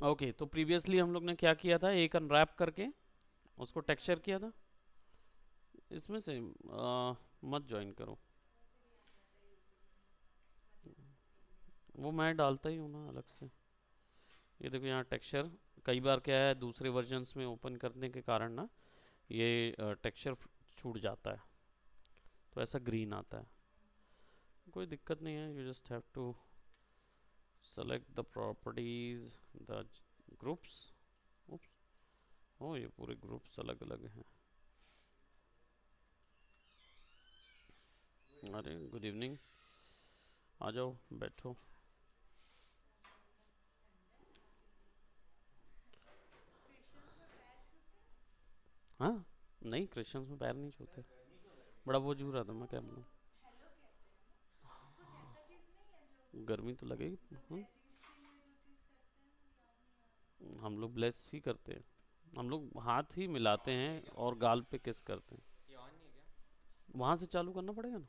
Okay, तो previously हम लोग ने क्या किया था, एक अनरैप करके उसको टेक्सचर किया था। इसमें से मत ज्वाइन करो, वो मैं डालता ही हूँ ना अलग से। ये देखो यहाँ टेक्सचर, कई बार क्या है दूसरे वर्जन्स में ओपन करने के कारण ना ये टेक्सचर छूट जाता है, तो ऐसा ग्रीन आता है। कोई दिक्कत नहीं है, you just have to select the properties, the groups. ओ ये पूरे ग्रुप्स अलग अलग हैं। अरे गुड इवनिंग, आ जाओ बैठो। हाँ, नहीं क्रिश्चियंस में पैर नहीं छूते। बड़ा वो जू रहा था, मैं क्या बोलूँ। गर्मी तो लगेगी। हम लोग ब्लेस ही करते हैं, हम लोग हाथ ही मिलाते हैं और गाल पे किस करते हैं। वहां से चालू करना पड़ेगा ना,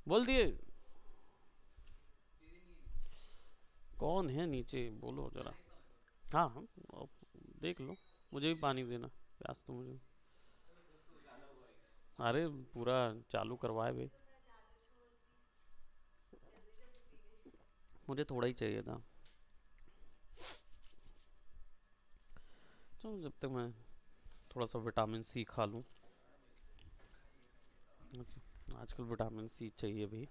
बोल दिए। कौन है नीचे, बोलो जरा। हाँ हाँ, अब देख लो, मुझे भी पानी देना, प्यास तो मुझे। अरे पूरा चालू करवाए भाई, मुझे थोड़ा ही चाहिए था। चलो जब तक मैं थोड़ा सा विटामिन सी खा लूँ। आजकल विटामिन सी चाहिए भी।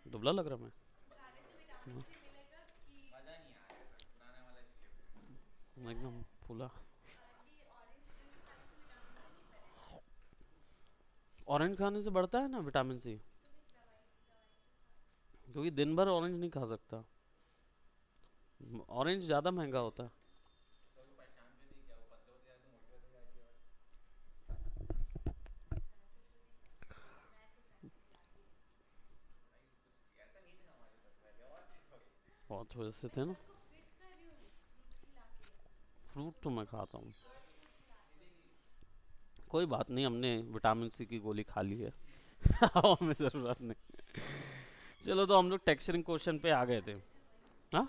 दुबला लग रहा मैं। हाँ, मैं एकदम फूला। ऑरेंज खाने से बढ़ता है ना विटामिन सी, क्योंकि दिन भर ऑरेंज नहीं खा सकता। ऑरेंज ज़्यादा महंगा होता है। बहुत वैसे थे ना, फ्रूट तो मैं खाता हूँ। कोई बात नहीं, हमने विटामिन सी की गोली खा ली है। अब हमें ज़रूरत नहीं। चलो, तो हम लोग टेक्सचरिंग क्वेश्चन पे आ गए थे। हाँ,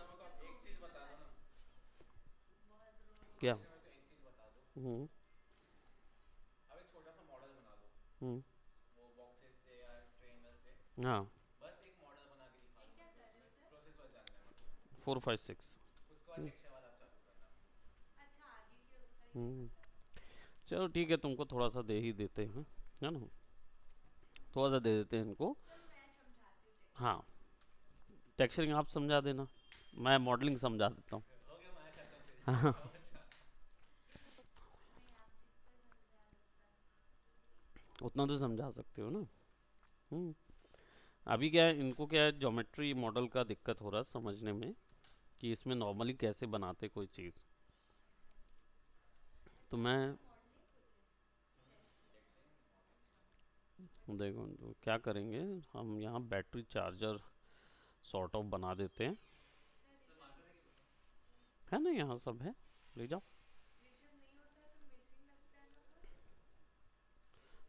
क्या। हम्म। हम्म। हाँ, 4 5 6। हम्म। चलो ठीक है, तुमको थोड़ा सा दे ही देते हैं, है ना। थोड़ा सा दे देते हैं इनको। हाँ, टेक्सचरिंग आप समझा देना, मैं मॉडलिंग समझा देता हूँ। हाँ, उतना तो समझा सकते हो ना। हम्म। अभी क्या है, इनको क्या है, ज्योमेट्री मॉडल का दिक्कत हो रहा है समझने में, कि इसमें नॉर्मली कैसे बनाते कोई चीज़। तो मैं, देखो तो क्या करेंगे, हम यहाँ बैटरी चार्जर सॉर्ट ऑफ बना देते हैं। है ना, यहाँ सब है, ले जाओ।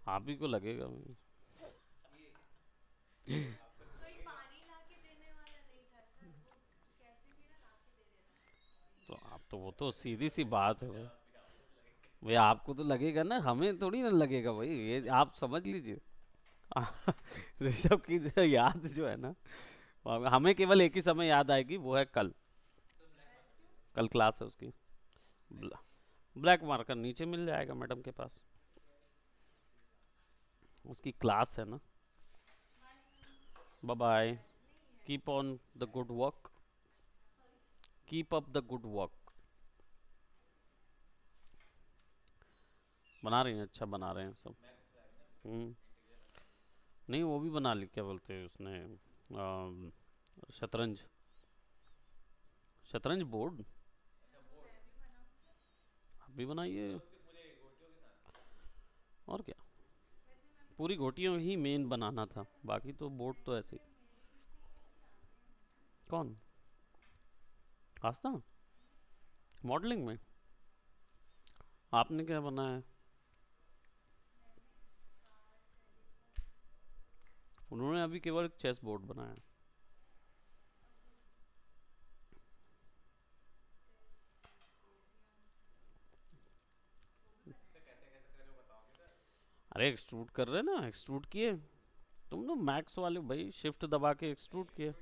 आप ही को लगेगा। तो आप तो, वो तो सीधी सी बात है भाई। भाई आपको तो लगेगा ना, हमें थोड़ी ना लगेगा भाई, ये आप समझ लीजिए। ऋषभ की याद जो है ना, हमें केवल एक ही समय याद आएगी, वो है कल। कल क्लास है उसकी। ब्लैक मार्कर नीचे मिल जाएगा मैडम के पास, उसकी क्लास है ना। Bye bye, keep on the good work, keep up the good work. बना रहे हैं, अच्छा बना रहे हैं सब। हम्म। नहीं, वो भी बना ली, क्या बोलते हैं उसने, शतरंज, शतरंज बोर्ड। आप भी बनाइए, और क्या। पूरी घोटियों ही मेन बनाना था, बाकी तो बोर्ड तो ऐसे ही। कौन, आस्था, मॉडलिंग में आपने क्या बनाया है। उन्होंने अभी केवल एक चेस बोर्ड बनाया है। अरे एक्सट्रूड कर रहे ना, एक्सट्रूड किए। तुम ना मैक्स वाले भाई, शिफ्ट दबा के एक्सट्रूड किए,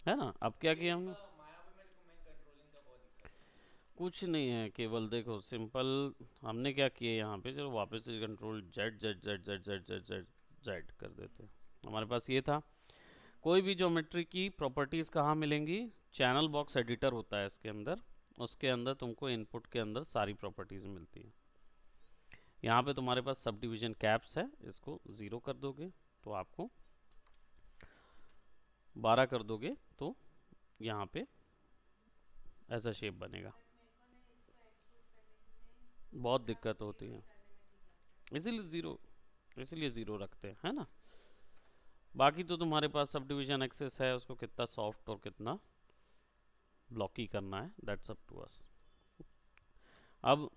है ना। अब क्या किया हमने, कुछ नहीं है, केवल देखो सिंपल हमने क्या किया यहाँ पे, चलो वापस से control Z Z Z Z Z Z Z Z कर देते हैं। हमारे पास ये था। कोई भी ज्योमेट्री की प्रॉपर्टीज़ कहाँ मिलेंगी, चैनल बॉक्स एडिटर होता है इसके अंदर, उसके अंदर तुमको इनपुट के अंदर सारी प्रॉपर्टीज़ मिलती हैं। यहाँ पे तुम्हारे पास सब डिवीजन कैप्स है, इसको 0 कर दोगे तो आपको 12 कर दोगे तो यहाँ पे ऐसा शेप बनेगा। बहुत दिक्कत होती है, इसीलिए ज़ीरो, इसीलिए ज़ीरो रखते हैं, है ना। बाकी तो तुम्हारे पास सब डिवीजन एक्सेस है, उसको कितना सॉफ्ट और कितना ब्लॉकी करना है, दैट्स अप टू अस। अब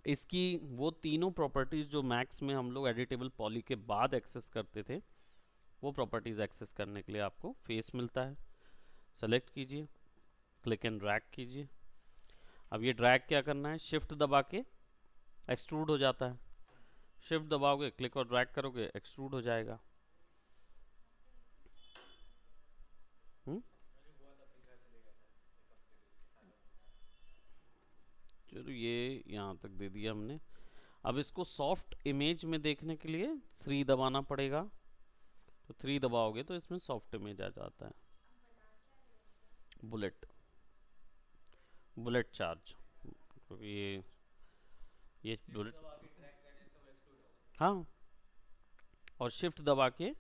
इसकी वो तीनों प्रॉपर्टीज़ जो मैक्स में हम लोग एडिटेबल पॉली के बाद एक्सेस करते थे, वो प्रॉपर्टीज़ एक्सेस करने के लिए आपको फेस मिलता है। सेलेक्ट कीजिए, क्लिक एंड ड्रैग कीजिए। अब ये ड्रैग क्या करना है, शिफ्ट दबा के एक्सट्रूड हो जाता है, शिफ्ट दबाओगे क्लिक और ड्रैग करोगे एक्सट्रूड हो जाएगा। हम्म, चलो ये यहाँ तक दे दिया हमने। अब इसको सॉफ्ट इमेज में देखने के लिए 3 दबाना पड़ेगा, तो 3 दबाओगे तो इसमें सॉफ्ट इमेज आ जाता है। बुलेट, बुलेट चार्ज, क्योंकि ये बुलेट, हाँ। और शिफ्ट दबा के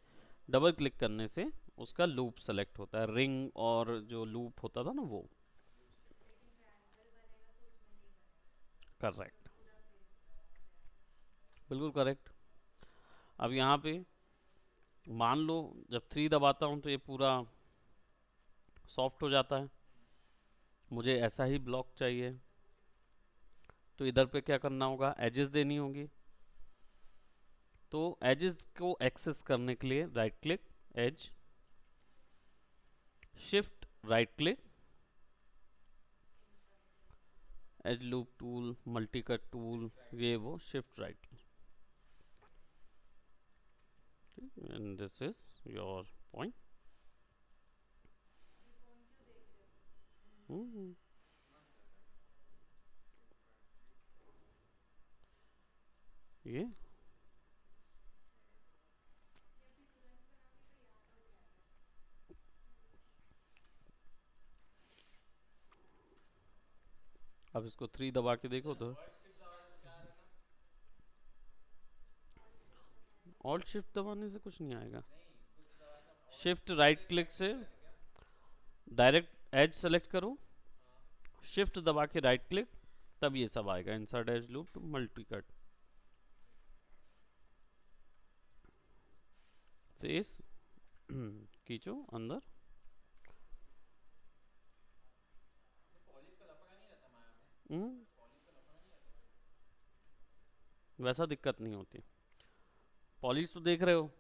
डबल क्लिक करने से उसका लूप सेलेक्ट होता है, रिंग और जो लूप होता था ना वो। करेक्ट, बिल्कुल करेक्ट। अब यहाँ पे मान लो जब 3 दबाता हूँ तो ये पूरा सॉफ्ट हो जाता है, मुझे ऐसा ही ब्लॉक चाहिए, तो इधर पे क्या करना होगा, एजेस देनी होगी। तो एजेस को एक्सेस करने के लिए right click edge, shift right click, edge loop tool, multi cut tool, ये वो shift right, and this is your point. ये अब इसको 3 दबा के देखो तो ऑल्ट शिफ्ट दबाने से कुछ नहीं आएगा, शिफ्ट राइट क्लिक से डायरेक्ट एज सेलेक्ट करो, शिफ्ट दबा के राइट क्लिक, तब ये सब आएगा, insert edge loop to multi cut face, खींचो अंदर। हम्म, वैसा दिक्कत नहीं होती, पॉलिश तो देख रहे हो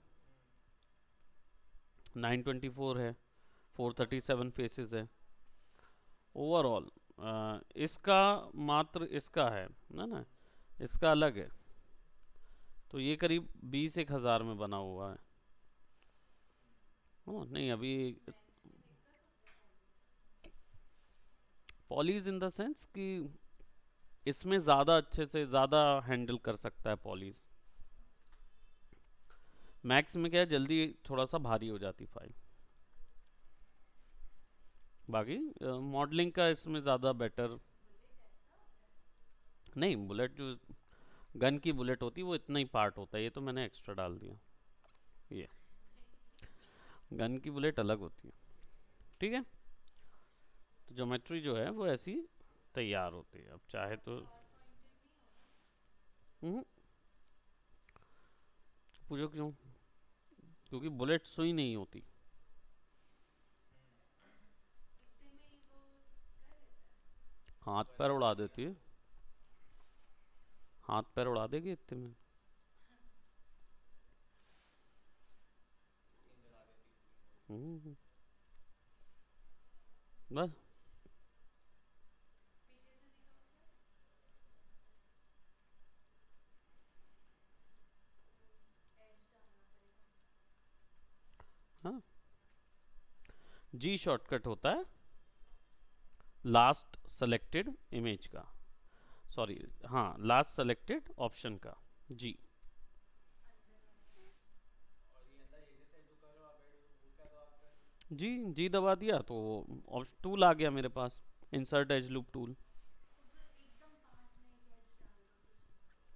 924 है, 437 फेसेस है ओवरऑल। इसका मात्र इसका है ना, इसका अलग है, तो ये करीब 20-1 हज़ार में बना हुआ है। नहीं अभी पॉलीज इन द सेंस कि इसमें ज़्यादा अच्छे से ज़्यादा हैंडल कर सकता है पॉलीज, मैक्स में क्या है जल्दी थोड़ा सा भारी हो जाती फाइल। बाकी मॉडलिंग का इसमें ज़्यादा बेटर नहीं, बुलेट जो गन की बुलेट होती है वो इतना ही पार्ट होता है, ये तो मैंने एक्स्ट्रा डाल दिया, ये गन की बुलेट अलग होती है, ठीक है। तो ज्योमेट्री जो है वो ऐसी तैयार होती है, अब चाहे तो पूछो क्यों, क्योंकि बुलेट सुई नहीं होती। हाथ पैर उड़ा देती है, हाथ पैर उड़ा देगी इतने में। हम्म, बस जी शॉर्टकट होता है लास्ट सेलेक्टेड इमेज का, सॉरी, हाँ, लास्ट सेलेक्टेड ऑप्शन का। जी जी जी दबा दिया तो टूल आ गया मेरे पास, इंसर्ट एज लूप टूल।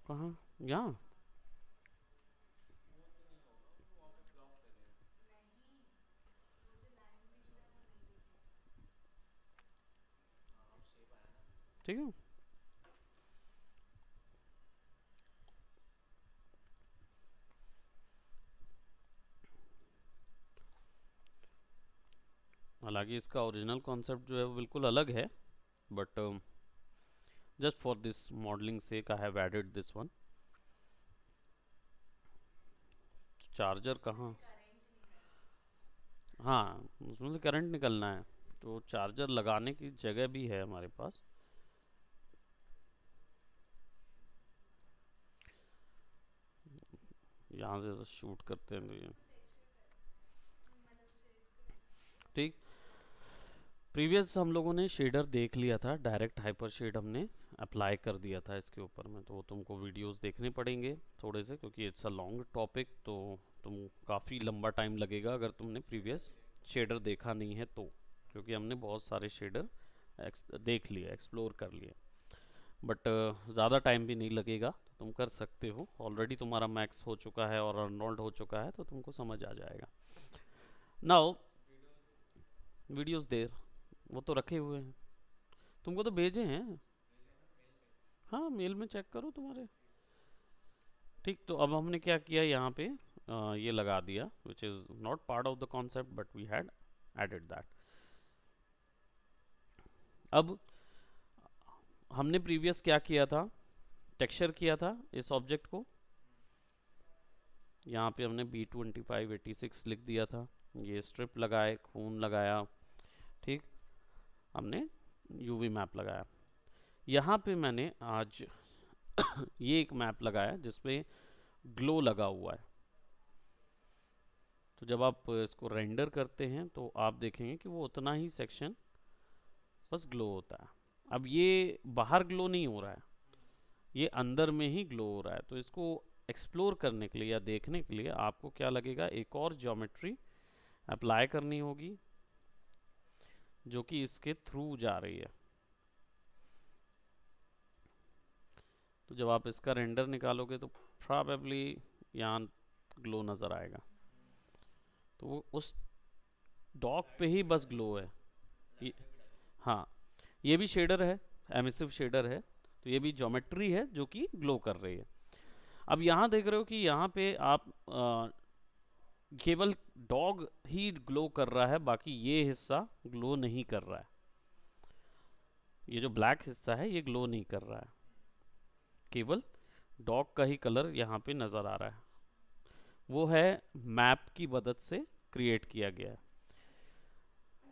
कहाँ? यहाँ? ठीक है। हालांकि इसका ओरिजिनल कॉन्सेप्ट जो है वो बिल्कुल अलग है, but just for this modelling sake I have added this one. Charger कहाँ? हाँ, उसमें से करंट निकलना है, तो चार्जर लगाने की जगह भी है हमारे पास। यहाँ से शूट करते हैं तो ये ठीक। प्रीवियस हम लोगों ने शेडर देख लिया था, डायरेक्ट हाइपर शेड हमने अप्लाई कर दिया था इसके ऊपर में, तो तुमको वीडियोस देखने पड़ेंगे थोड़े से, क्योंकि इट्स अ लॉन्ग टॉपिक, तो तुम काफ़ी लंबा टाइम लगेगा अगर तुमने प्रीवियस शेडर देखा नहीं है तो, क्योंकि हमने बहुत सारे शेडर देख लिए, एक्सप्लोर कर लिए। बट ज़्यादा टाइम भी नहीं लगेगा, तुम कर सकते हो, ऑलरेडी तुम्हारा मैक्स हो चुका है और अर्नोल्ड हो चुका है, तो तुमको समझ आ जाएगा। नाउ वीडियोस देर, वो तो रखे हुए हैं, तुमको तो भेजे हैं। हाँ, मेल में चेक करो तुम्हारे। ठीक, तो अब हमने क्या किया यहाँ पे, ये लगा दिया, which is not part of the concept but we had added that. अब हमने प्रीवियस क्या किया था, टेक्सचर किया था इस ऑब्जेक्ट को, यहाँ पे हमने B2586 लिख दिया था, ये स्ट्रिप लगाए, खून लगाया, ठीक, हमने यूवी मैप लगाया। यहाँ पे मैंने आज ये एक मैप लगाया जिसपे ग्लो लगा हुआ है, तो जब आप इसको रेंडर करते हैं तो आप देखेंगे कि वो उतना ही सेक्शन बस ग्लो होता है। अब ये बाहर ग्लो नहीं हो रहा है, ये अंदर में ही ग्लो हो रहा है, तो इसको एक्सप्लोर करने के लिए या देखने के लिए आपको क्या लगेगा, एक और ज्योमेट्री अप्लाई करनी होगी जो कि इसके थ्रू जा रही है। तो जब आप इसका रेंडर निकालोगे तो प्रॉबेबली यहाँ ग्लो नज़र आएगा, तो वो उस डॉग पे ही बस ग्लो है। ये, हाँ, ये भी शेडर है, एमिसिव शेडर है, तो ये भी ज्योमेट्री है जो कि ग्लो कर रही है। अब यहाँ देख रहे हो कि यहाँ पे आप केवल डॉग ही ग्लो कर रहा है, बाकी ये हिस्सा ग्लो नहीं कर रहा है, ये जो ब्लैक हिस्सा है ये ग्लो नहीं कर रहा है, केवल डॉग का ही कलर यहाँ पे नज़र आ रहा है, वो है मैप की मदद से क्रिएट किया गया है।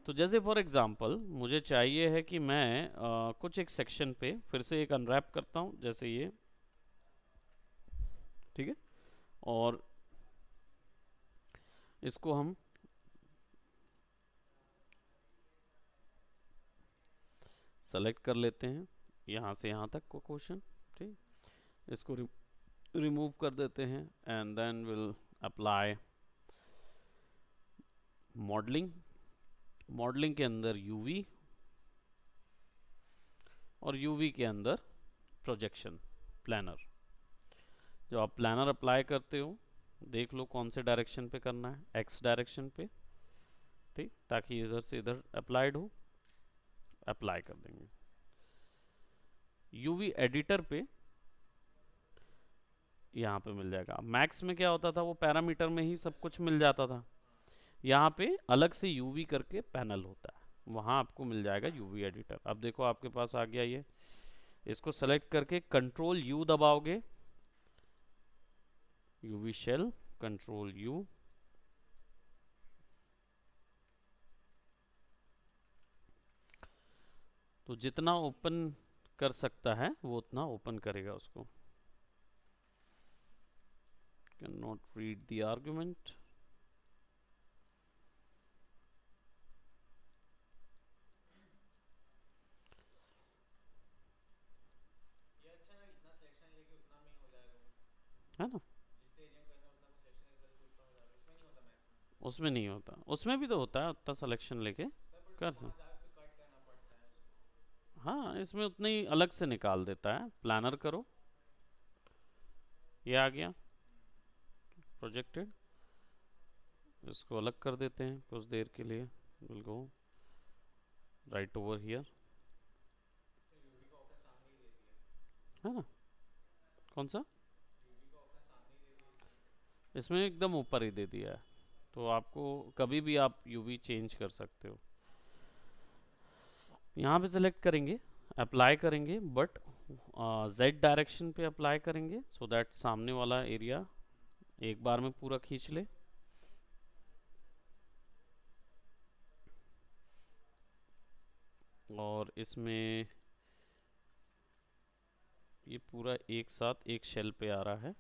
तो जैसे फॉर एग्जांपल मुझे चाहिए है कि मैं कुछ एक सेक्शन पे फिर से एक अनरैप करता हूँ, जैसे ये, ठीक है, और इसको हम सेलेक्ट कर लेते हैं यहाँ से यहाँ तक को क्वेश्चन, ठीक, इसको रिमूव कर देते हैं and then will apply modelling. Modelling के अंदर यूवी और यूवी के अंदर प्रोजेक्शन प्लानर। जब आप प्लानर अप्लाई करते हो देख लो कौन से डायरेक्शन पे करना है, एक्स डायरेक्शन पे, ठीक, ताकि इधर से इधर अप्लाइड हो, अप्लाई कर देंगे। यूवी एडिटर पे यहाँ पे मिल जाएगा। मैक्स में क्या होता था, वो पैरामीटर में ही सब कुछ मिल जाता था, यहाँ पे अलग से यूवी करके पैनल होता है, वहाँ आपको मिल जाएगा यूवी एडिटर। अब देखो आपके पास आ गया ये, इसको सेलेक्ट करके कंट्रोल यू दबाओगे, यूवी शेल, कंट्रोल यू, तो जितना ओपन कर सकता है वो उतना ओपन करेगा उसको। Can not read the argument, है ना। उसमें नहीं होता, उसमें भी तो होता है उतना सिलेक्शन लेके कर सकते। हाँ, इसमें उतनी अलग से निकाल देता है, प्लानर करो, ये आ गया प्रोजेक्टेड। इसको अलग कर देते हैं कुछ देर के लिए, will go right over here, है ना। कौन सा? इसमें एकदम ऊपर ही दे दिया है, तो आपको कभी भी आप यूवी चेंज कर सकते हो। यहाँ पे सिलेक्ट करेंगे, अप्लाई करेंगे, बट जेड डायरेक्शन पे अप्लाई करेंगे सो दैट सामने वाला एरिया एक बार में पूरा खींच ले। और इसमें ये पूरा एक साथ एक शेल पे आ रहा है।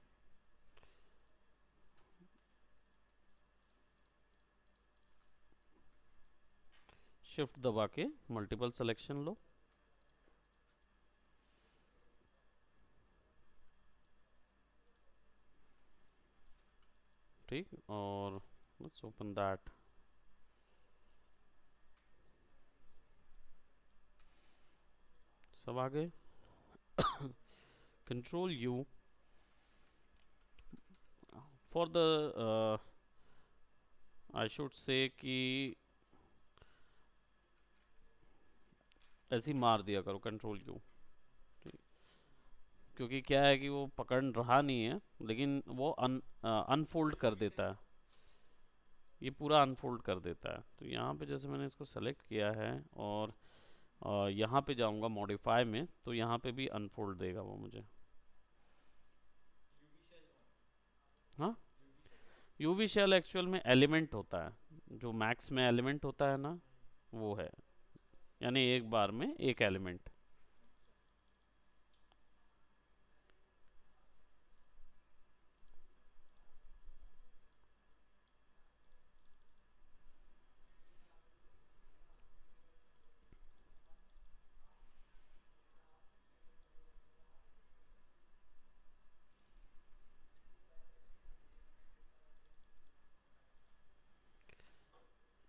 शिफ्ट दबा के मल्टीपल सिलेक्शन लो। ठीक, और लेट्स ओपन दैट। सब आ गए। Control you for the I should say कि ऐसे ही मार दिया करो कंट्रोल यू, क्योंकि क्या है कि वो पकड़ रहा नहीं है, लेकिन वो अनफोल्ड कर देता है, ये पूरा अनफोल्ड कर देता है। तो यहाँ पे जैसे मैंने इसको सेलेक्ट किया है और यहाँ पे जाऊँगा मॉडिफाई में, तो यहाँ पे भी अनफोल्ड देगा वो मुझे। हाँ, यूवी शेल एक्चुअल में एलिमेंट होता है, जो मैक्स में एलिमेंट होता है ना, वो है, यानी एक बार में एक एलिमेंट।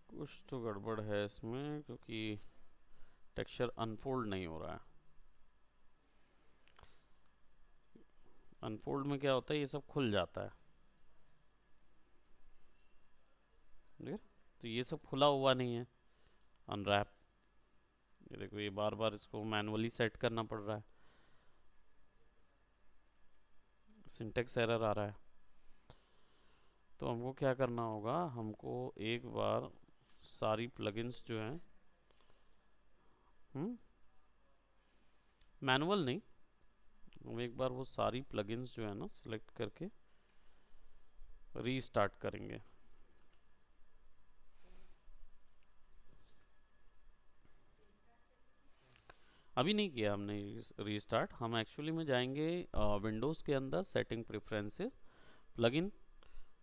कुछ तो गड़बड़ है इसमें, क्योंकि टेक्सचर अनफोल्ड नहीं हो रहा है। अनफोल्ड में क्या होता है, ये सब खुल जाता है, ठीक। तो ये सब खुला हुआ नहीं है, अनरैप। ये देखो, ये बार बार इसको मैनुअली सेट करना पड़ रहा है, सिंटेक्स एरर आ रहा है। तो हमको क्या करना होगा, हमको एक बार सारी प्लगइन्स जो हैं, मैनुअल नहीं, हम एक बार वो सारी प्लगइन्स जो है ना सिलेक्ट करके रीस्टार्ट करेंगे। अभी नहीं किया हमने रीस्टार्ट, हम एक्चुअली में जाएंगे विंडोज़ के अंदर सेटिंग प्रेफरेंसेस, प्लगइन,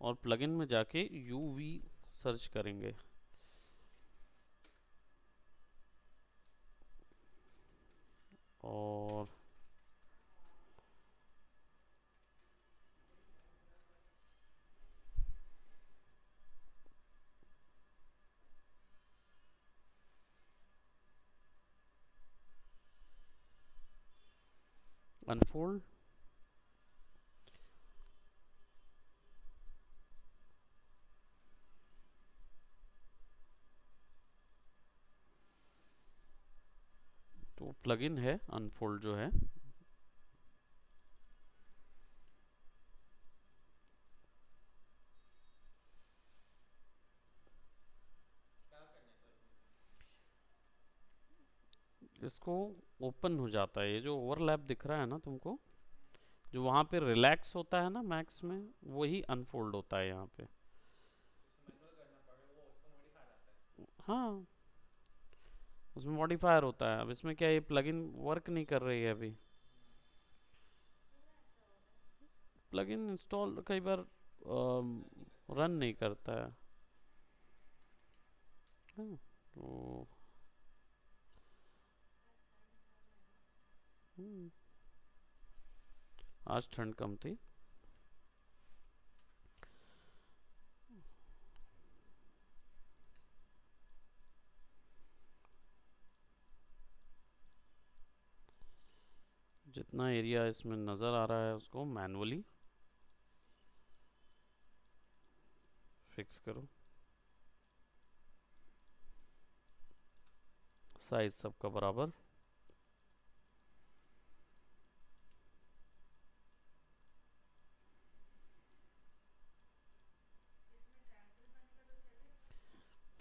और प्लगइन में जाके यूवी सर्च करेंगे। और अनफोल्ड, तो प्लगइन है अनफोल्ड जो है, इसको ओपन हो जाता है, ये जो ओवरलैप दिख रहा है ना तुमको, जो वहाँ पे रिलैक्स होता है ना मैक्स में, वही अनफोल्ड होता है यहाँ पे। हाँ, उसमें मॉडिफायर होता है। अब इसमें क्या, ये प्लगइन वर्क नहीं कर रही है अभी, प्लगइन इंस्टॉल कई बार रन नहीं करता है। हाँ, तो आज ठंड कम थी। जितना एरिया इसमें नज़र आ रहा है उसको मैनुअली फिक्स करो, साइज सबका बराबर।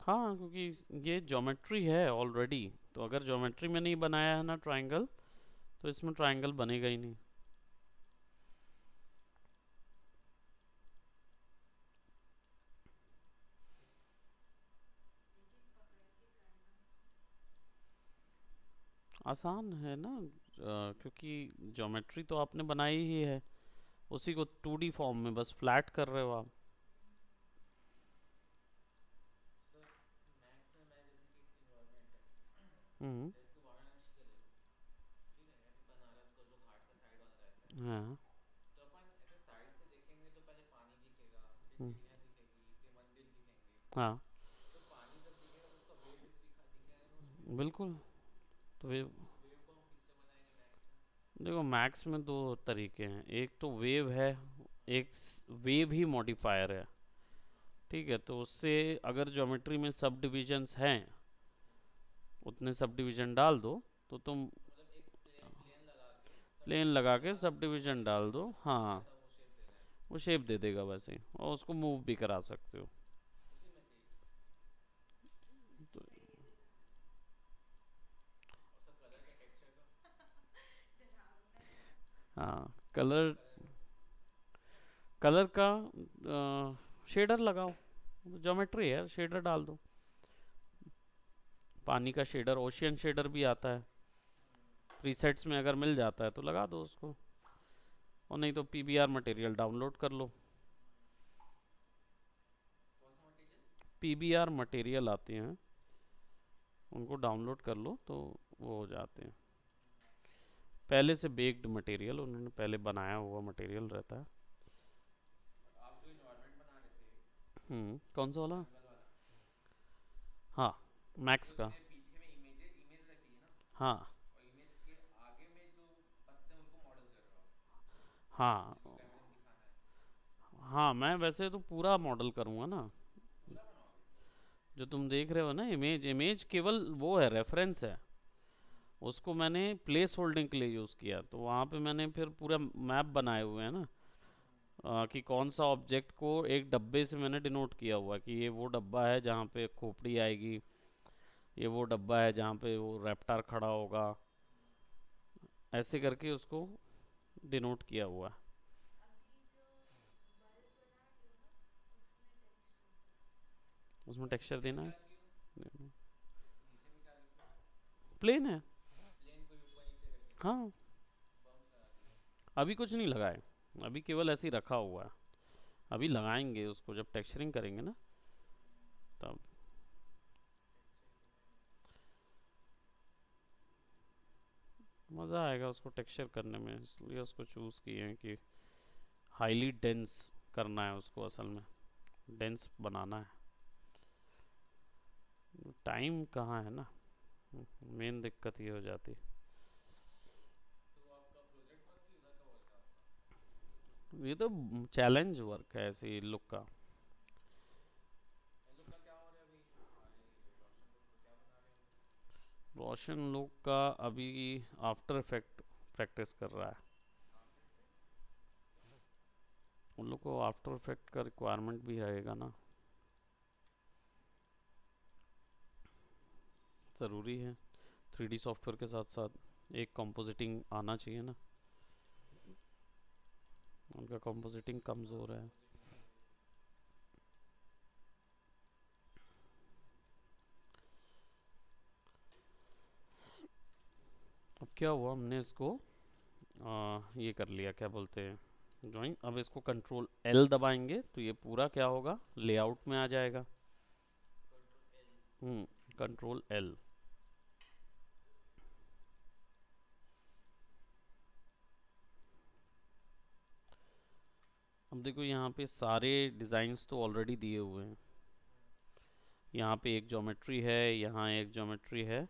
हाँ, क्योंकि ये ज्योमेट्री है ऑलरेडी, तो अगर ज्योमेट्री में नहीं बनाया है ना ट्रायंगल, तो इसमें ट्रायंगल बनेगा ही नहीं। आसान है ना, क्योंकि ज्योमेट्री तो आपने बनाई ही है, उसी को 2D फॉर्म में बस फ्लैट कर रहे हो आप। हम्म। हाँ। हम्म, हाँ, बिल्कुल। तो वे देखो, मैक्स में दो तरीके हैं, एक तो वेव है, एक वेव ही मॉडिफायर है। ठीक है, तो उससे अगर ज्योमेट्री में सब डिविजन्स हैं, उतने सब डिवीजन डाल दो, तो तुम प्लेन लगा के सब डिवीजन डाल दो, हाँ, वो शेप दे देगा वैसे ही, और उसको मूव भी करा सकते हो। तो हाँ, कलर, कलर का शेडर लगाओ, ज्योमेट्री है, शेडर डाल दो। पानी का शेडर, ओशियन शेडर भी आता है प्रीसेट्स में, अगर मिल जाता है तो लगा दो उसको, और नहीं तो पीबीआर मटेरियल डाउनलोड कर लो। पीबीआर मटेरियल आते हैं, उनको डाउनलोड कर लो तो वो हो जाते हैं। पहले से बेक्ड मटेरियल, उन्होंने पहले बनाया हुआ मटेरियल रहता है। कौन सा वाला? हाँ, मैक्स का। हाँ, हाँ, हाँ, मैं वैसे तो पूरा मॉडल करूँगा ना। जो तुम देख रहे हो ना, इमेज, इमेज केवल वो है, रेफरेंस है, उसको मैंने प्लेस होल्डिंग के लिए यूज़ किया, तो वहाँ पे मैंने फिर पूरा मैप बनाए हुए हैं ना, कि कौन सा ऑब्जेक्ट को एक डब्बे से मैंने डिनोट किया हुआ है, कि ये वो डब्बा है जहाँ पे खोपड़ी आएगी, ये वो डब्बा है जहाँ पे वो रैप्टार खड़ा होगा, ऐसे करके उसको डिनोट किया हुआ है। उसमें टेक्सचर देना है, प्लेन है। हाँ, अभी कुछ नहीं लगाए, अभी केवल ऐसे ही रखा हुआ है, अभी लगाएंगे उसको जब टेक्सचरिंग करेंगे ना, तब। मज़ा आएगा उसको टेक्सचर करने में, इसलिए उसको चूज़ किए हैं कि हाईली डेंस करना है उसको, असल में डेंस बनाना है। टाइम कहाँ है ना, मेन दिक्कत ये हो जाती। ये तो चैलेंज वर्क है ऐसे लुक का। रोशन लुक का अभी आफ्टर इफेक्ट प्रैक्टिस कर रहा है, उन लोग को आफ्टर इफेक्ट का रिक्वायरमेंट भी रहेगा ना, ज़रूरी है। 3D सॉफ्टवेयर के साथ साथ एक कंपोजिटिंग आना चाहिए ना, उनका कंपोजिटिंग कमज़ोर है। अब क्या हुआ, हमने इसको ये कर लिया, क्या बोलते हैं, ड्राइंग। अब इसको कंट्रोल एल दबाएंगे तो ये पूरा क्या होगा, लेआउट में आ जाएगा। Control L. अब देखो, यहाँ पे सारे डिज़ाइंस तो ऑलरेडी दिए हुए हैं, यहाँ पे एक ज्योमेट्री है, यहाँ एक ज्योमेट्री है,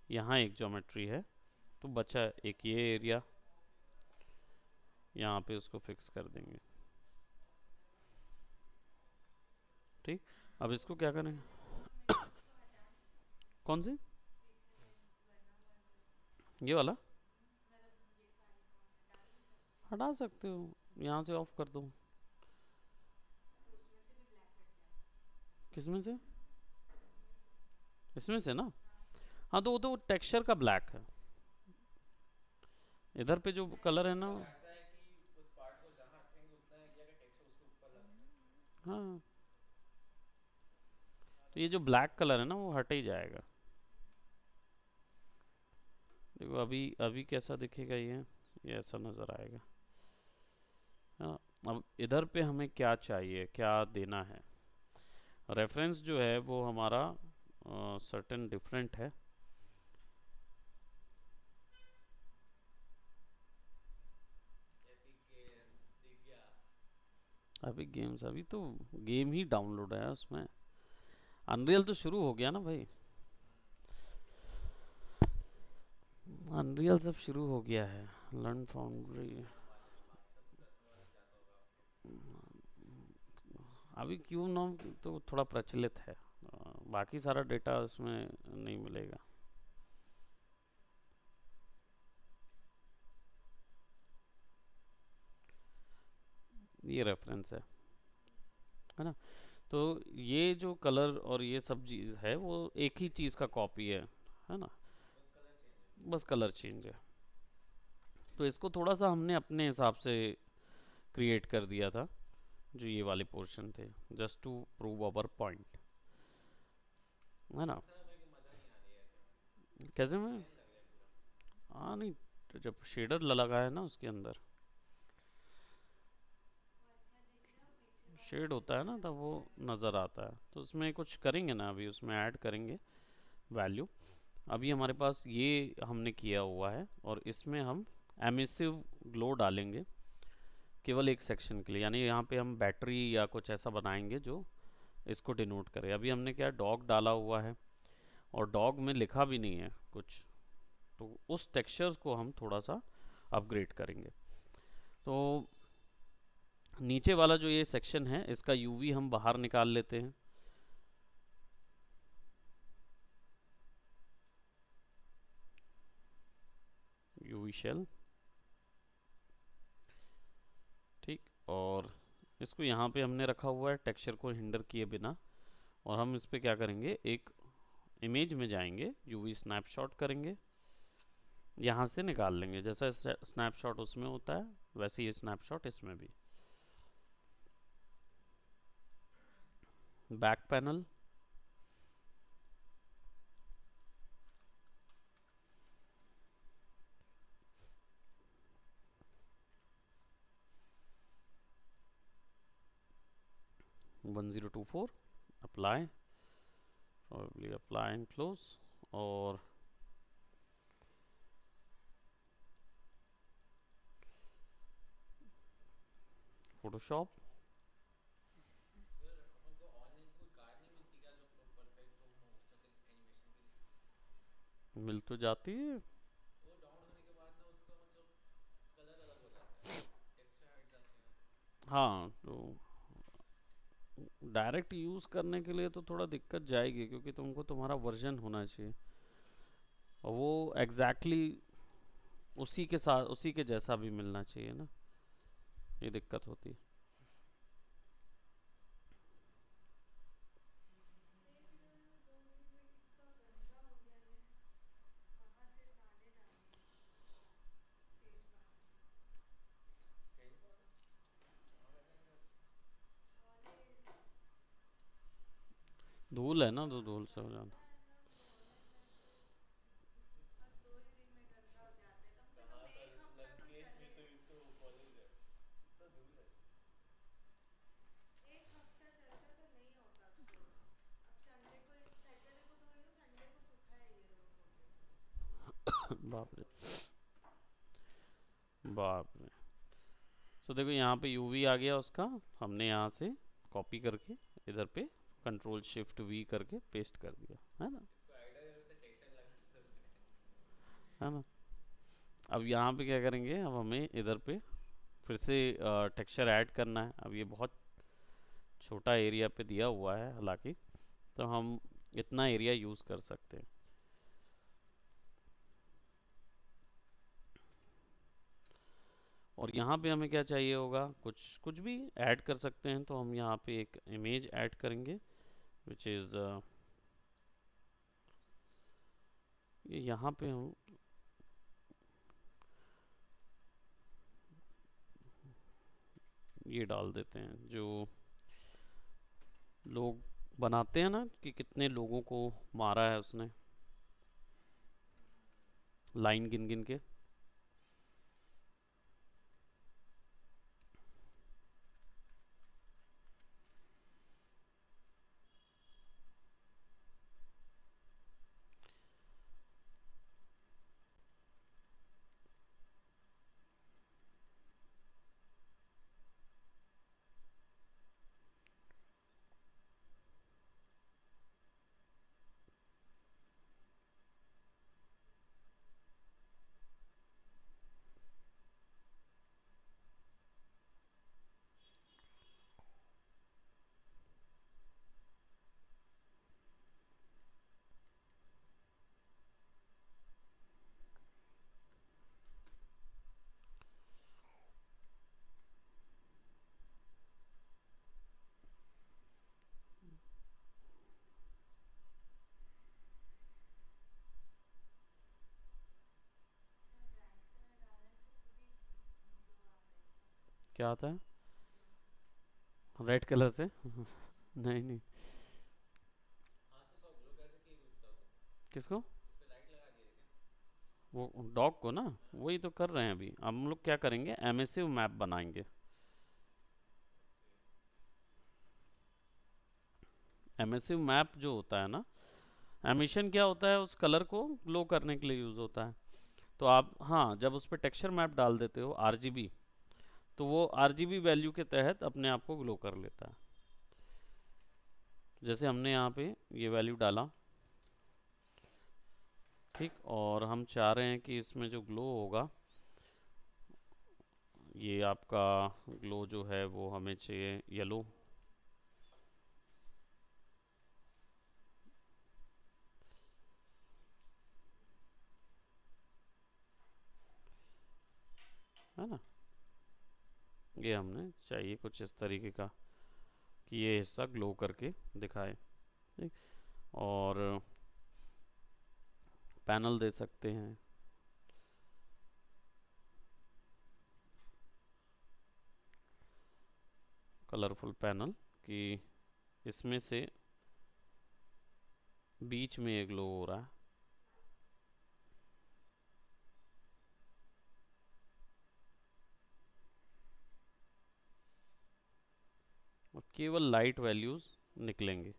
यहाँ एक ज्योमेट्री है, तो बचा एक ये एरिया। यहाँ पे उसको फिक्स कर देंगे। ठीक, अब इसको क्या करें? कौन सी? ये वाला हटा सकते हो, यहाँ से ऑफ कर दो। किसमें से? इसमें से ना? हाँ तो वो तो टेक्सचर का ब्लैक है, इधर पे जो कलर है ना। हाँ, तो ये जो ब्लैक कलर है ना वो हट ही जाएगा। देखो अभी अभी कैसा दिखेगा ये ऐसा नज़र आएगा। हाँ, अब इधर पे हमें क्या चाहिए, क्या देना है? रेफरेंस जो है वो हमारा सर्टेन डिफरेंट है। अभी गेम्स, अभी तो गेम ही डाउनलोड है उसमें। अनरियल तो शुरू हो गया ना भाई, अनरियल सब शुरू हो गया है। लर्न फाउंड्री अभी क्यों नाम तो थोड़ा प्रचलित है, बाकी सारा डेटा उसमें नहीं मिलेगा। ये रेफरेंस है ना? तो ये जो कलर और ये सब चीज़ है वो एक ही चीज़ का कॉपी है ना? बस कलर चेंज है। तो इसको थोड़ा सा हमने अपने हिसाब से क्रिएट कर दिया था, जो ये वाले पोर्शन थे, just to prove our point, है ना? कैसे में? हाँ नहीं, तो जब शेडर लगा है ना उसके अंदर शेड होता है ना, तब वो नज़र आता है। तो उसमें कुछ करेंगे ना, अभी उसमें ऐड करेंगे वैल्यू। अभी हमारे पास ये हमने किया हुआ है और इसमें हम एमिसिव ग्लो डालेंगे केवल एक सेक्शन के लिए, यानी यहाँ पे हम बैटरी या कुछ ऐसा बनाएंगे जो इसको डिनोट करे। अभी हमने क्या डॉग डाला हुआ है और डॉग में लिखा भी नहीं है कुछ, तो उस टेक्सचर को हम थोड़ा सा अपग्रेड करेंगे। तो नीचे वाला जो ये सेक्शन है इसका यूवी हम बाहर निकाल लेते हैं। यूवी शेल, ठीक। और इसको यहाँ पे हमने रखा हुआ है टेक्सचर को हिंडर किए बिना, और हम इस पे क्या करेंगे, एक इमेज में जाएंगे, यूवी स्नैपशॉट करेंगे, यहाँ से निकाल लेंगे। जैसा स्नैपशॉट उसमें होता है वैसे ये स्नैपशॉट इसमें भी। Back panel, one zero two four, apply, probably apply and close, और फोटोशॉप। मिल तो जाती है। हाँ तो डायरेक्ट यूज़ करने के लिए तो थोड़ा दिक्कत जाएगी, क्योंकि तुमको तुम्हारा वर्जन होना चाहिए और वो एग्जैक्टली उसी के साथ उसी के जैसा भी मिलना चाहिए ना, ये दिक्कत होती है। धूल है ना, तो धूल से हो जाता। बाप रे, बाप रे। तो देखो यहाँ पे यूवी आ गया उसका, हमने यहाँ से कॉपी करके इधर पे कंट्रोल शिफ्ट वी करके पेस्ट कर दिया, है ना? है ना? अब यहाँ पे क्या करेंगे, अब हमें इधर पे फिर से टेक्सचर ऐड करना है। अब ये बहुत छोटा एरिया पे दिया हुआ है हालांकि, तो हम इतना एरिया यूज़ कर सकते हैं। और यहाँ पे हमें क्या चाहिए होगा, कुछ कुछ भी ऐड कर सकते हैं। तो हम यहाँ पे एक इमेज ऐड करेंगे विच इज़ ये यहाँ पे हम ये डाल देते हैं जो लोग बनाते हैं ना कि कितने लोगों को मारा है उसने, लाइन गिन गिन के। क्या आता है रेड कलर से? नहीं नहीं। किसको? वो डॉग को ना, वही तो कर रहे हैं अभी। हम लोग क्या करेंगे, एमिसिव मैप बनाएंगे। एमिसिव मैप जो होता है ना, एमिशन क्या होता है, उस कलर को ग्लो करने के लिए यूज़ होता है। तो आप हाँ, जब उस पर टेक्सचर मैप डाल देते हो आरजीबी, तो वो आरजीबी वैल्यू के तहत अपने आप को ग्लो कर लेता है। जैसे हमने यहाँ पे ये वैल्यू डाला, ठीक, और हम चाह रहे हैं कि इसमें जो ग्लो होगा, ये आपका ग्लो जो है वो हमें चाहिए येलो। है ना, ये हमने चाहिए कुछ इस तरीके का कि ये हिस्सा ग्लो करके दिखाए, ठीक। और पैनल दे सकते हैं, कलरफुल पैनल, कि इसमें से बीच में ये ग्लो हो रहा है। और केवल लाइट वैल्यूज निकलेंगे।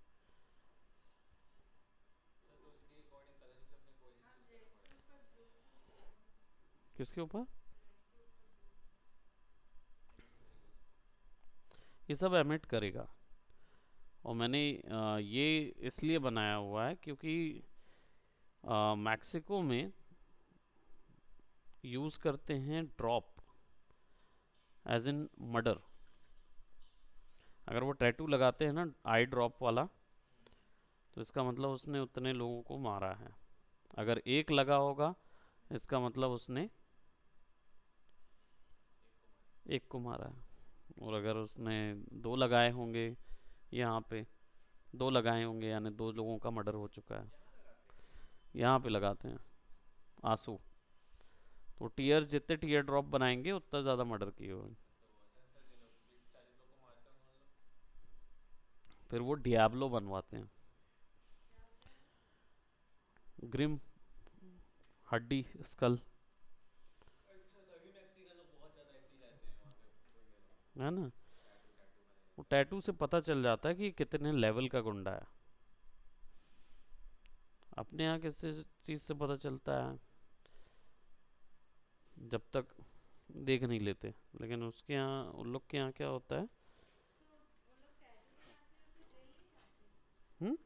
किसके ऊपर? ये सब एमिट करेगा। और मैंने ये इसलिए बनाया हुआ है क्योंकि मैक्सिको में यूज़ करते हैं ड्रॉप, एज इन मर्डर। अगर वो टैटू लगाते हैं ना आई ड्रॉप वाला, तो इसका मतलब उसने उतने लोगों को मारा है। अगर एक लगा होगा, इसका मतलब उसने एक को मारा है। और अगर उसने दो लगाए होंगे, यहाँ पे दो लगाए होंगे, यानी दो लोगों का मर्डर हो चुका है। यहाँ पे लगाते हैं आंसू, तो टीयर जितने टीयर ड्रॉप बनाएंगे उतना ज़्यादा मर्डर किए होंगे। फिर वो डियाब्लो बनवाते हैं, ग्रिम, हड्डी, स्कल, है ना। वो टैटू से पता चल जाता है कि कितने लेवल का गुंडा है। अपने यहाँ किस चीज़ से पता चलता है, जब तक देख नहीं लेते। लेकिन उसके यहाँ, उन लोग के यहाँ क्या होता है। हम्म,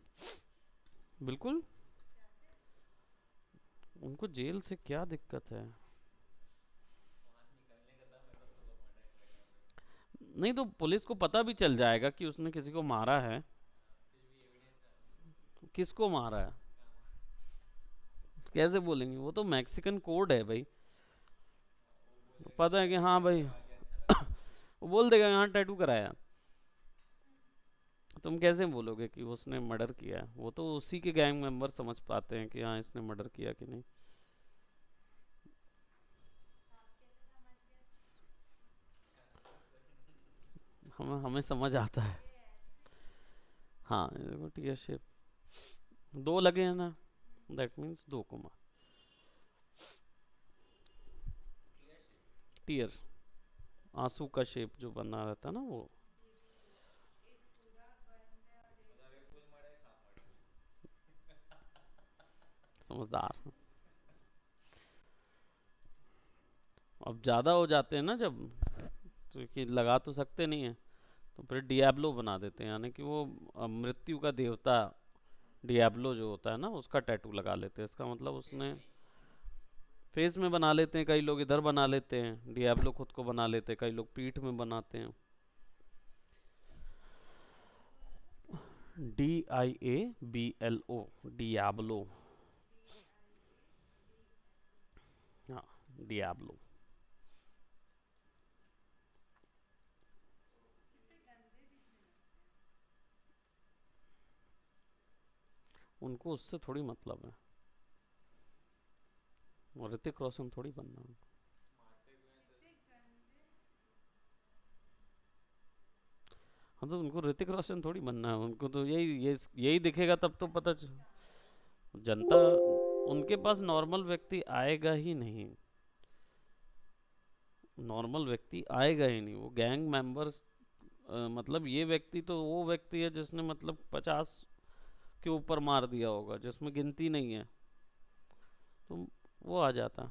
बिल्कुल। उनको जेल से क्या दिक्कत है? नहीं तो पुलिस को पता भी चल जाएगा कि उसने किसी को मारा है। किसको मारा है कैसे बोलेंगे? वो तो मैक्सिकन कोड है भाई। पता है कि हाँ भाई, वो बोल देगा यहाँ टैटू कराया। तुम कैसे बोलोगे कि उसने मर्डर किया है? वो तो उसी के गैंग मेंबर समझ पाते हैं कि हाँ इसने मर्डर किया कि नहीं। हमें हमें समझ आता है। हाँ ये देखो टीयर शेप, दो लगे हैं ना, दैट मीन्स दो को मार। टीयर, आंसू का शेप जो बना रहता है ना वो। समझदार। अब ज्यादा हो जाते हैं ना जब, तो कि लगा तो सकते नहीं है, तो फिर डियाब्लो बना देते हैं, यानी कि वो मृत्यु का देवता डियाब्लो जो होता है ना उसका टैटू लगा लेते हैं। इसका मतलब उसने फेस में बना लेते हैं, कई लोग इधर बना लेते हैं, डियाब्लो खुद को बना लेते हैं, कई लोग पीठ में बनाते हैं। DIABLO, Diablo. हाँ, डियाब्लो। उनको उससे थोड़ी मतलब है, और ऋतिक रोशन थोड़ी बनना है। हाँ तो उनको ऋतिक रोशन थोड़ी बनना है, उनको तो यही दिखेगा तब तो पता जनता, उनके पास नॉर्मल व्यक्ति आएगा ही नहीं। नॉर्मल व्यक्ति आएगा ही नहीं, वो गैंग मेंबर्स, मतलब ये व्यक्ति तो वो व्यक्ति है जिसने मतलब 50 के ऊपर मार दिया होगा, जिसमें गिनती नहीं है, तो वो आ जाता।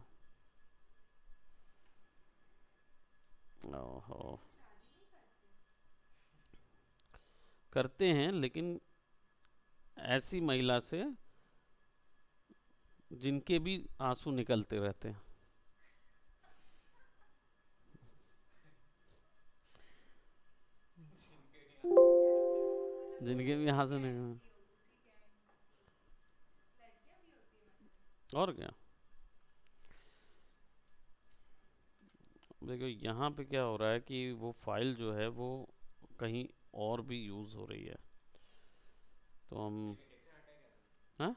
ओहो, करते हैं लेकिन ऐसी महिला से जिनके भी आंसू निकलते रहते हैं। जिनके भी आंसू निकल, और क्या। देखो यहाँ पे क्या हो रहा है कि वो फाइल जो है वो कहीं और भी यूज़ हो रही है, तो हम, हाँ,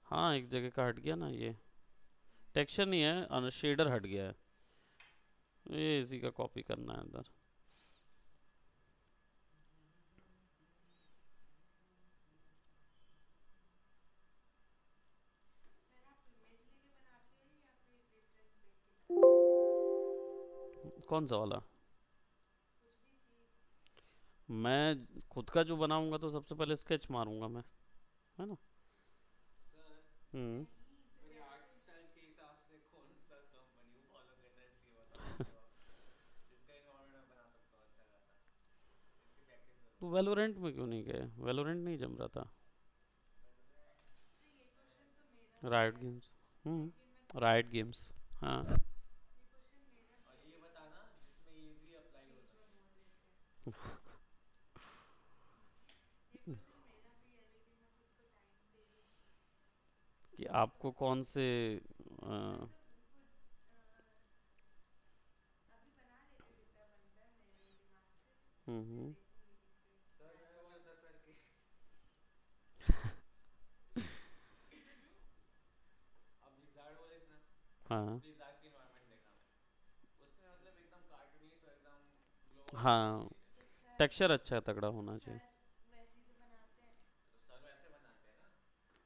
हाँ एक जगह का हट गया ना ये, टेक्सचर नहीं है, शेडर हट गया है, ये इसी का कॉपी करना है अंदर। कौन सा वाला? मैं खुद का जो बनाऊंगा तो सबसे पहले स्केच मारूंगा मैं, है ना। हम्म। तो वेलोरेंट में क्यों नहीं गए? वेलोरेंट नहीं जम रहा था? Right games. Right games. हाँ। कि आपको कौन से हम्म। हाँ, हाँ टेक्सचर अच्छा तगड़ा होना चाहिए।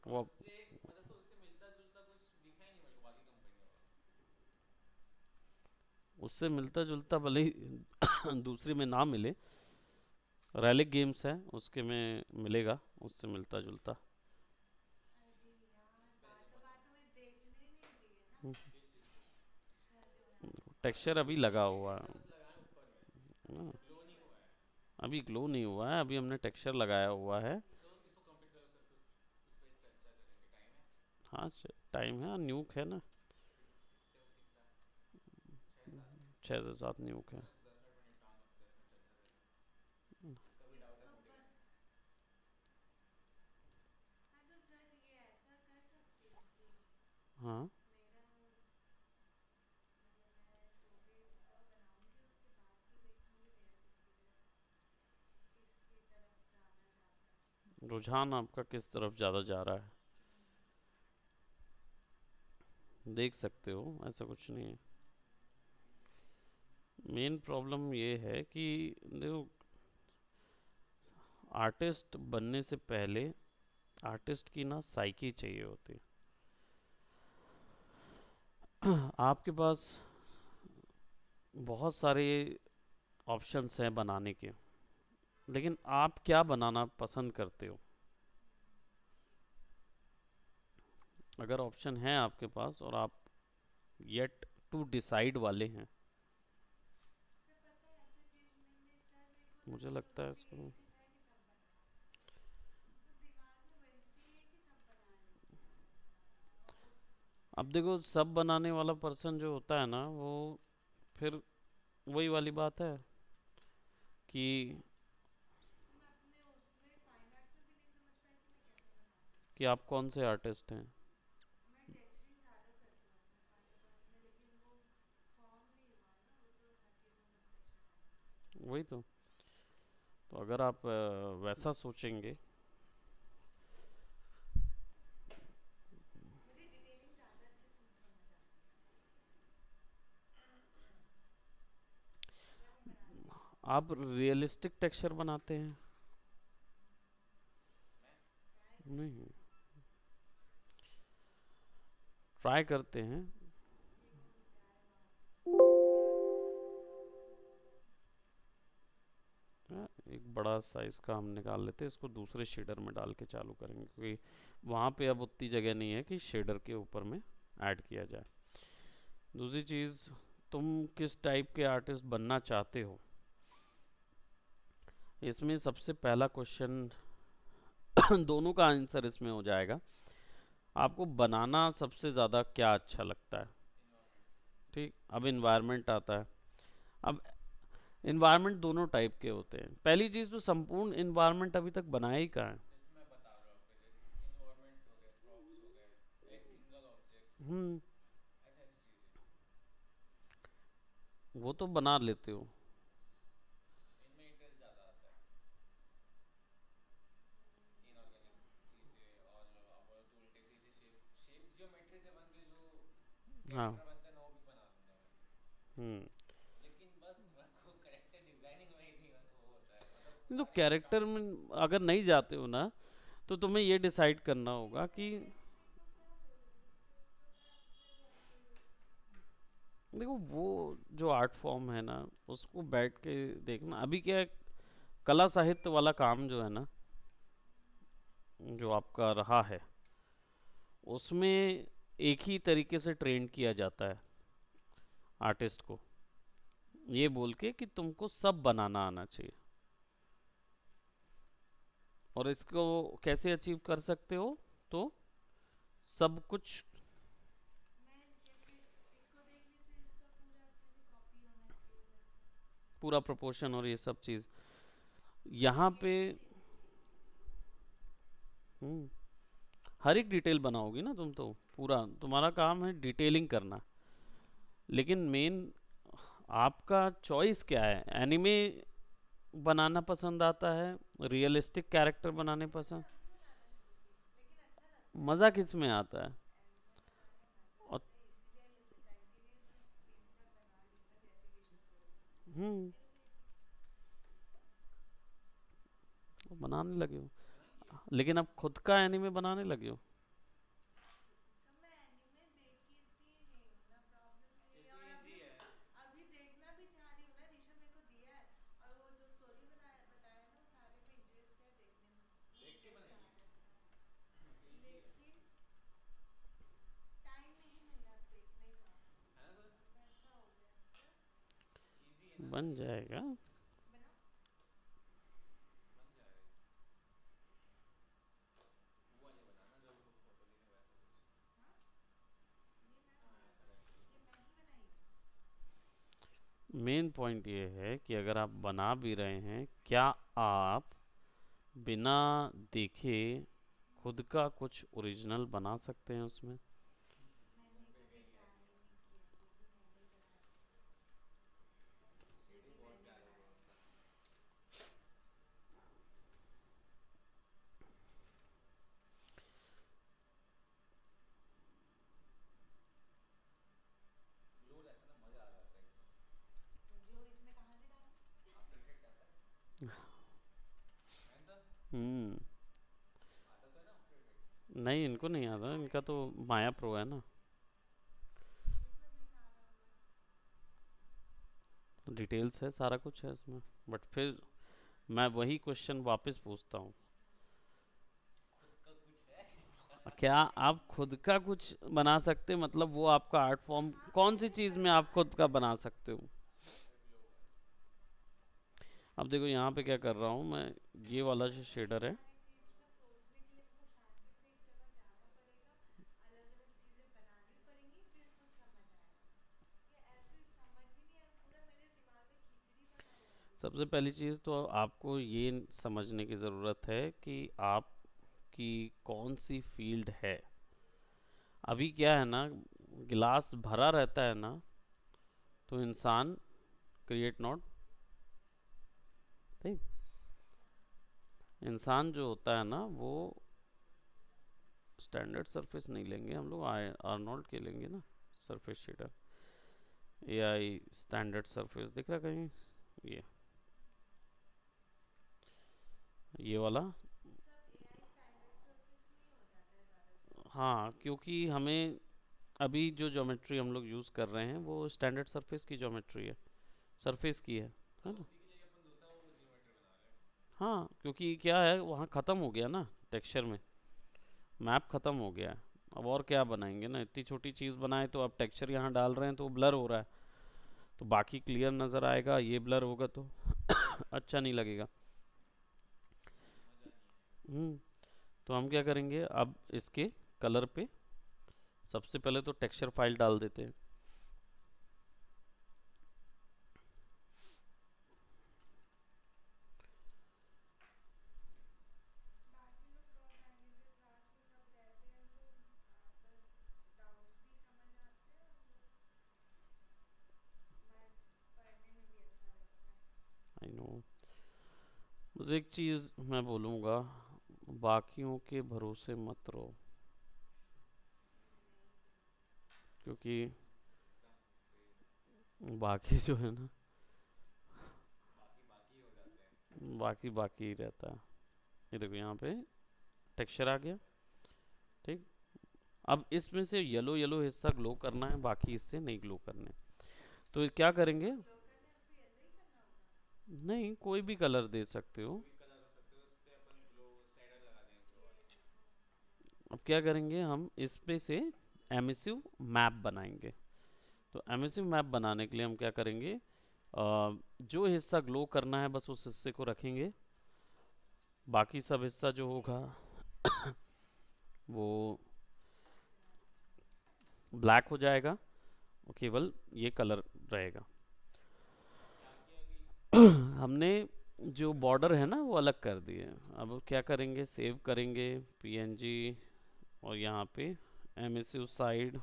वो उससे मिलता जुलता भले ही दूसरी में ना मिले, रैलिक गेम्स है उसके में मिलेगा उससे मिलता जुलता। टेक्सचर अभी लगा हुआ है ना, अभी ग्लो नहीं हुआ है, अभी हमने टेक्सचर लगाया हुआ है। हाँ टाइम है, न्यूक है ना, 6 से 7 न्यूक है। हाँ। रुझान आपका किस तरफ ज़्यादा जा रहा है? देख सकते हो, ऐसा कुछ नहीं है। मेन प्रॉब्लम ये है कि देखो, आर्टिस्ट बनने से पहले आर्टिस्ट की ना साइकी चाहिए होती है। आपके पास बहुत सारे ऑप्शंस हैं बनाने के, लेकिन आप क्या बनाना पसंद करते हो? अगर ऑप्शन है आपके पास और आप येट टू डिसाइड वाले हैं, मुझे लगता है इसको। अब देखो, सब बनाने वाला पर्सन जो होता है ना, वो फिर वही वाली बात है कि आप कौन से आर्टिस्ट हैं। वही तो अगर आप वैसा सोचेंगे। आप रियलिस्टिक टेक्सचर बनाते हैं? नहीं, ट्राई करते हैं। एक बड़ा साइज का हम निकाल लेते हैं, इसको दूसरे शेडर में डाल के चालू करेंगे, क्योंकि वहाँ पे अब उतनी जगह नहीं है कि शेडर के ऊपर में ऐड किया जाए। दूसरी चीज़, तुम किस टाइप के आर्टिस्ट बनना चाहते हो, इसमें सबसे पहला क्वेश्चन दोनों का आंसर इसमें हो जाएगा। आपको बनाना सबसे ज़्यादा क्या अच्छा लगता है? ठीक, अब इन्वायरमेंट आता है। अब इन्वायरमेंट दोनों टाइप के होते हैं। पहली चीज़ तो संपूर्ण इन्वायरमेंट अभी तक बनाया ही कहाँ है? हम्म। वो तो बना लेते हो। हाँ। हम्म। तो कैरेक्टर में अगर नहीं जाते हो ना, तो तुम्हें ये डिसाइड करना होगा कि देखो, वो जो आर्ट फॉर्म है ना, उसको बैठ के देखना। अभी क्या है, कला साहित्य वाला काम जो है ना, जो आपका रहा है, उसमें एक ही तरीके से ट्रेन किया जाता है आर्टिस्ट को, ये बोल के कि तुमको सब बनाना आना चाहिए। और इसको कैसे अचीव कर सकते हो? तो सब कुछ, पूरा प्रोपोर्शन और ये सब चीज़ यहाँ पे। हम्म, हर एक डिटेल बनाओगी ना तुम, तो पूरा तुम्हारा काम है डिटेलिंग करना। लेकिन मेन आपका चॉइस क्या है? एनिमे बनाना पसंद आता है, रियलिस्टिक कैरेक्टर बनाने पसंद, मज़ा किस में आता है? और हम्म, बनाने लगे हो, लेकिन अब खुद का एनिमे बनाने लगे हो। बन जाएगा। मेन पॉइंट ये है कि अगर आप बना भी रहे हैं, क्या आप बिना देखे खुद का कुछ ओरिजिनल बना सकते हैं उसमें? हम्म। नहीं, इनको नहीं आता, इनका तो माया प्रो है ना। डिटेल्स है, सारा कुछ है इसमें। बट फिर मैं वही क्वेश्चन वापस पूछता हूँ, क्या आप खुद का कुछ बना सकते हैं? मतलब वो आपका आर्ट फॉर्म कौन सी चीज में आप खुद का बना सकते हो? अब देखो यहाँ पे क्या कर रहा हूँ मैं, ये वाला जो शेडर है, सबसे पहली चीज़ तो आपको ये समझने की ज़रूरत है कि आपकी कौन सी फील्ड है। अभी क्या है ना, गिलास भरा रहता है ना, तो इंसान क्रिएट नॉट, ठीक, इंसान जो होता है ना वो स्टैंडर्ड सरफेस नहीं लेंगे हम लोग, आर्नोल्ड के लेंगे ना, surface shader, AI standard surface दिख रहा कहीं? ये ये वाला। हाँ, क्योंकि हमें अभी जो ज्योमेट्री हम लोग यूज़ कर रहे हैं वो स्टैंडर्ड सरफेस की ज्योमेट्री है, सरफेस की है ना। हाँ, क्योंकि क्या है, वहाँ ख़त्म हो गया ना टेक्सचर में, मैप ख़त्म हो गया है। अब और क्या बनाएंगे ना, इतनी छोटी चीज़ बनाए तो अब टेक्सचर यहाँ डाल रहे हैं तो ब्लर हो रहा है, तो बाकी क्लियर नज़र आएगा, ये ब्लर होगा तो अच्छा नहीं लगेगा। हम्म। तो हम क्या करेंगे अब, इसके कलर पे सबसे पहले तो टेक्सचर फाइल डाल देते हैं। I know. मुझे एक चीज़ मैं बोलूँगा, बाकियों के भरोसे मत रहो, क्योंकि बाकी जो है ना, बाकी बाकी ही रहता है। ये देखो यहाँ पे टेक्सचर आ गया, ठीक। अब इसमें से येलो येलो हिस्सा ग्लो करना है, बाकी इससे नहीं ग्लो करने। तो क्या करेंगे, नहीं कोई भी कलर दे सकते हो। अब क्या करेंगे हम, इस पे से एमिसिव मैप बनाएंगे। तो एमिसिव मैप बनाने के लिए हम क्या करेंगे, जो हिस्सा ग्लो करना है बस उस हिस्से को रखेंगे, बाकी सब हिस्सा जो होगा वो ब्लैक हो जाएगा, और केवल ये कलर रहेगा। हमने जो बॉर्डर है ना वो अलग कर दिए। अब क्या करेंगे, सेव करेंगे पीएनजी, और यहाँ पे एमिसिव साइड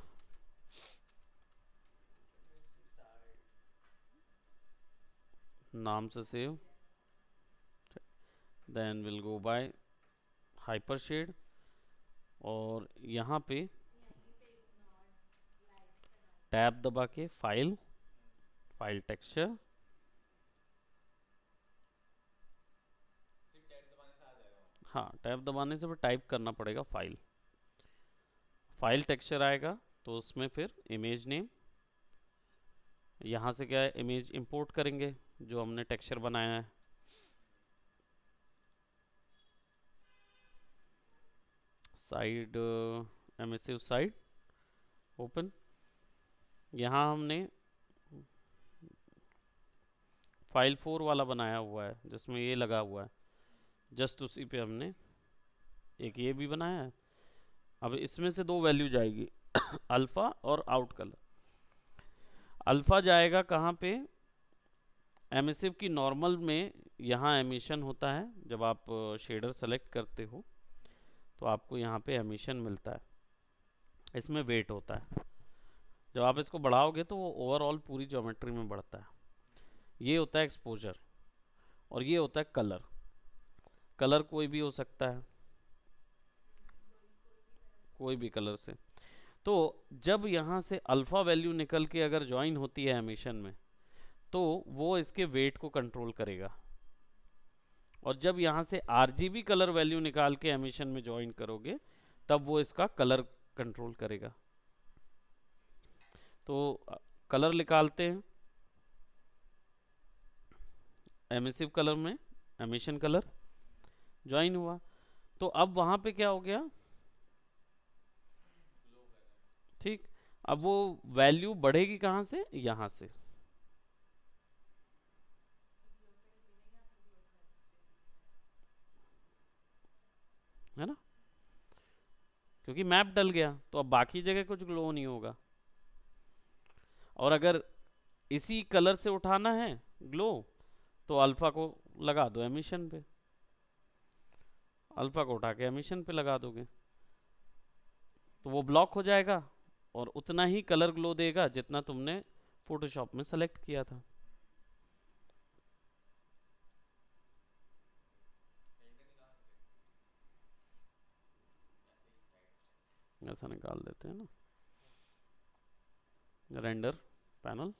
नाम से save, then will go by Hypershade, और यहाँ पे टैब दबा के फाइल, फाइल टेक्सचर, हाँ टैब दबाने से भी टाइप करना पड़ेगा फाइल, फाइल टेक्सचर आएगा, तो उसमें फिर इमेज नेम, यहाँ से क्या है, इमेज इंपोर्ट करेंगे जो हमने टेक्सचर बनाया है, साइड एमिसिव साइड ओपन, यहाँ हमने फाइल 4 वाला बनाया हुआ है जिसमें ये लगा हुआ है, जस्ट उसी पे हमने एक ये भी बनाया है। अब इसमें से दो वैल्यू जाएगी अल्फ़ा और आउट कलर। अल्फ़ा जाएगा कहाँ पे, एमिसिव की नॉर्मल में, यहाँ एमिशन होता है जब आप शेडर सेलेक्ट करते हो तो आपको यहाँ पे एमिशन मिलता है, इसमें वेट होता है। जब आप इसको बढ़ाओगे तो वो ओवरऑल पूरी ज्योमेट्री में बढ़ता है। ये होता है एक्सपोजर, और ये होता है कलर। कलर कोई भी हो सकता है, कोई भी कलर से। तो जब यहाँ से अल्फ़ा वैल्यू निकल के अगर ज्वाइन होती है एमिशन में, तो वो इसके वेट को कंट्रोल करेगा, और जब यहाँ से आरजीबी कलर वैल्यू निकाल के एमिशन में ज्वाइन करोगे तब वो इसका कलर कंट्रोल करेगा। तो कलर निकालते हैं, एमिसिव कलर में एमिशन कलर ज्वाइन हुआ, तो अब वहां पे क्या हो गया, ठीक। अब वो वैल्यू बढ़ेगी कहां से, यहां से, है ना, क्योंकि मैप डल गया तो अब बाकी जगह कुछ ग्लो नहीं होगा। और अगर इसी कलर से उठाना है ग्लो तो अल्फा को लगा दो एमिशन पे, अल्फा को उठा के एमिशन पे लगा दोगे तो वो ब्लॉक हो जाएगा और उतना ही कलर ग्लो देगा जितना तुमने फोटोशॉप में सेलेक्ट किया था। ऐसा निकाल देते हैं ना, render panel,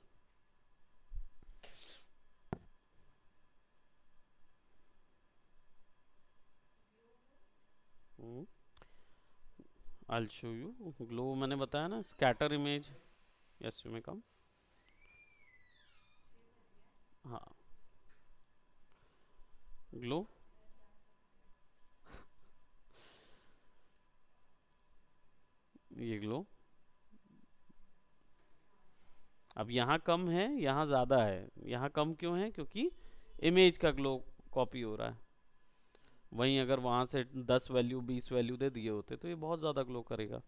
I'll show you। Glow मैंने बताया ना, scatter image, yes you may come. हाँ, ग्लो, ये ग्लो अब यहाँ कम है यहाँ ज़्यादा है, यहाँ कम क्यों है, क्योंकि इमेज का ग्लो कॉपी हो रहा है। वहीं अगर वहाँ से 10 वैल्यू 20 वैल्यू दे दिए होते तो ये बहुत ज़्यादा ग्लो करेगा।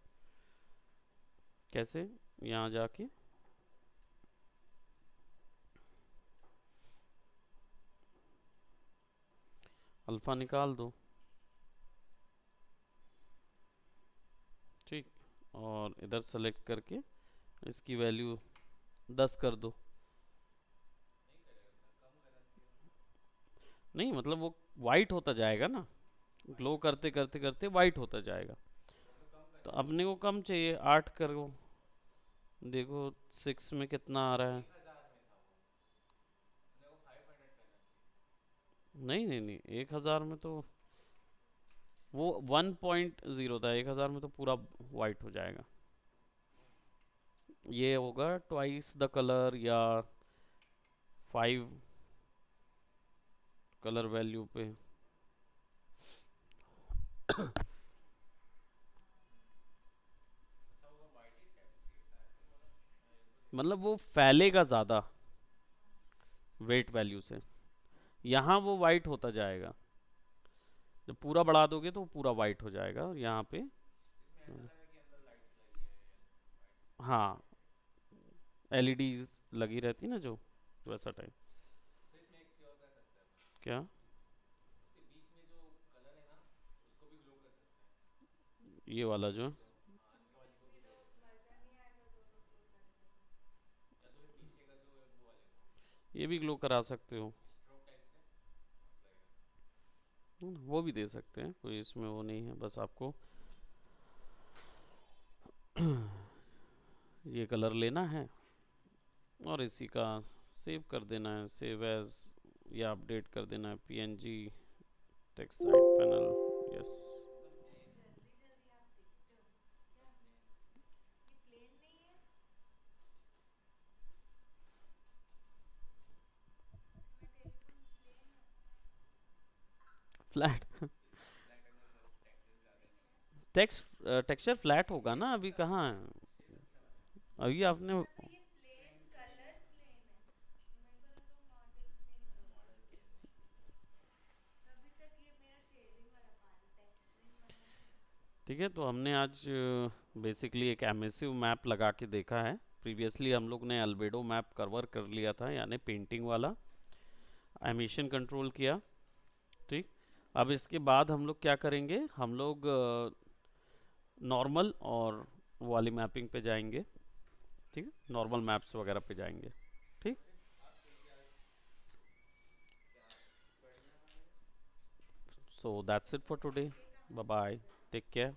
कैसे, यहाँ जाके अल्फा निकाल दो, ठीक, और इधर सेलेक्ट करके इसकी वैल्यू 10 कर दो। नहीं मतलब वो वाइट होता जाएगा ना, ग्लो करते करते करते वाइट होता जाएगा। तो अपने को कम चाहिए, 8 करो, देखो 6 में कितना आ रहा है। नहीं नहीं नहीं, 1000 में तो वो 1.0 था, 1000 में तो पूरा वाइट हो जाएगा। ये होगा ट्वाइस द कलर या 5 कलर वैल्यू पे। मतलब वो फैलेगा ज़्यादा वेट वैल्यू से, यहाँ वो वाइट होता जाएगा, जब पूरा बढ़ा दोगे तो पूरा वाइट हो जाएगा। और यहाँ पे हाँ, एलईडीज लगी रहती ना जो, वैसा टाइप। क्या, ये वाला जो, ये भी ग्लो करा सकते हो, वो भी दे सकते हैं, कोई इसमें वो नहीं है, बस आपको ये कलर लेना है और इसी का सेव कर देना है, सेव एज, या अपडेट कर देना है PNG text side panel, yes. Flat text texture flat होगा ना, अभी कहाँ है, अभी आपने, ठीक है। तो हमने आज बेसिकली एक एमिसिव मैप लगा के देखा है। प्रीवियसली हम लोग ने अल्बेडो मैप कवर कर लिया था, यानी पेंटिंग वाला एमिशन कंट्रोल किया, ठीक। अब इसके बाद हम लोग क्या करेंगे, हम लोग नॉर्मल और वो वाली मैपिंग पे जाएंगे, ठीक है, नॉर्मल मैप्स वगैरह पे जाएंगे, ठीक। So that's it for today, bye bye, take care.